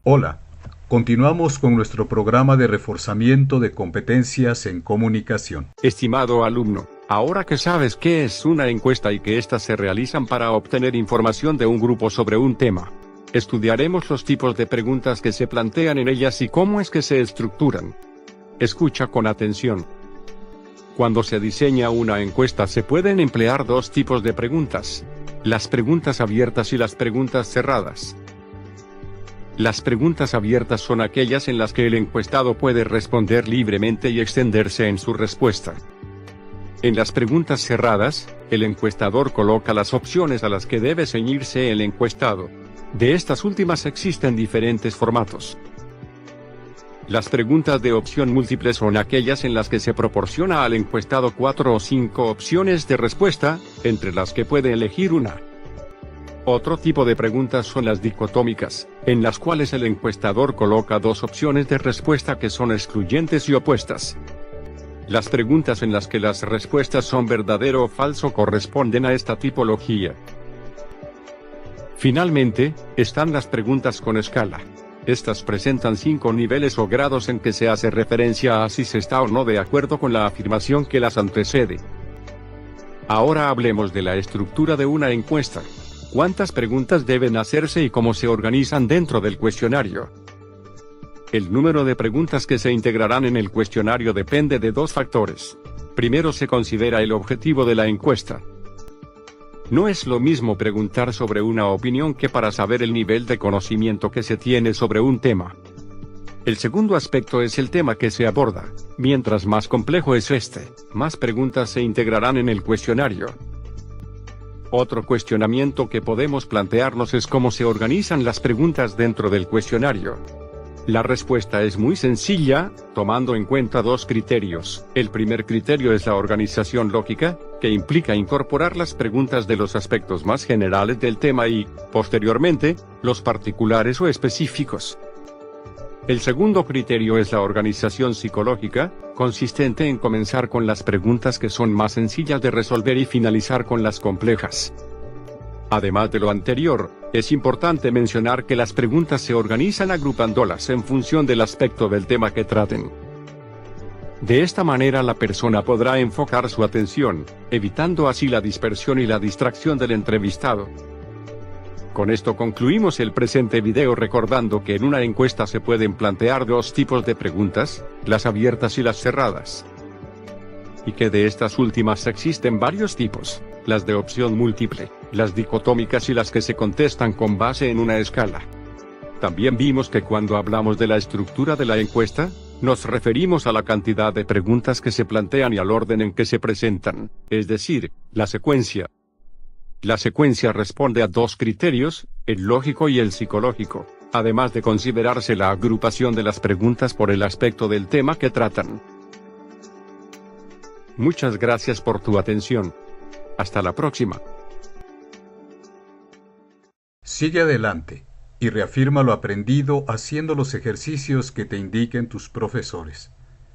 Hola, continuamos con nuestro programa de reforzamiento de competencias en comunicación. Estimado alumno, ahora que sabes qué es una encuesta y que éstas se realizan para obtener información de un grupo sobre un tema, estudiaremos los tipos de preguntas que se plantean en ellas y cómo es que se estructuran. Escucha con atención. Cuando se diseña una encuesta se pueden emplear dos tipos de preguntas: las preguntas abiertas y las preguntas cerradas. Las preguntas abiertas son aquellas en las que el encuestado puede responder libremente y extenderse en su respuesta. En las preguntas cerradas, el encuestador coloca las opciones a las que debe ceñirse el encuestado. De estas últimas existen diferentes formatos. Las preguntas de opción múltiple son aquellas en las que se proporciona al encuestado 4 o 5 opciones de respuesta, entre las que puede elegir una. Otro tipo de preguntas son las dicotómicas, en las cuales el encuestador coloca dos opciones de respuesta que son excluyentes y opuestas. Las preguntas en las que las respuestas son verdadero o falso corresponden a esta tipología. Finalmente, están las preguntas con escala. Estas presentan 5 niveles o grados en que se hace referencia a si se está o no de acuerdo con la afirmación que las antecede. Ahora hablemos de la estructura de una encuesta. ¿Cuántas preguntas deben hacerse y cómo se organizan dentro del cuestionario? El número de preguntas que se integrarán en el cuestionario depende de dos factores. Primero se considera el objetivo de la encuesta. No es lo mismo preguntar sobre una opinión que para saber el nivel de conocimiento que se tiene sobre un tema. El segundo aspecto es el tema que se aborda. Mientras más complejo es este, más preguntas se integrarán en el cuestionario. Otro cuestionamiento que podemos plantearnos es cómo se organizan las preguntas dentro del cuestionario. La respuesta es muy sencilla, tomando en cuenta dos criterios. El primer criterio es la organización lógica, que implica incorporar las preguntas de los aspectos más generales del tema y, posteriormente, los particulares o específicos. El segundo criterio es la organización psicológica, consistente en comenzar con las preguntas que son más sencillas de resolver y finalizar con las complejas. Además de lo anterior, es importante mencionar que las preguntas se organizan agrupándolas en función del aspecto del tema que traten. De esta manera la persona podrá enfocar su atención, evitando así la dispersión y la distracción del entrevistado. Con esto concluimos el presente video recordando que en una encuesta se pueden plantear dos tipos de preguntas, las abiertas y las cerradas. Y que de estas últimas existen varios tipos, las de opción múltiple, las dicotómicas y las que se contestan con base en una escala. También vimos que cuando hablamos de la estructura de la encuesta, nos referimos a la cantidad de preguntas que se plantean y al orden en que se presentan, es decir, la secuencia. La secuencia responde a dos criterios, el lógico y el psicológico, además de considerarse la agrupación de las preguntas por el aspecto del tema que tratan. Muchas gracias por tu atención. Hasta la próxima. Sigue adelante y reafirma lo aprendido haciendo los ejercicios que te indiquen tus profesores.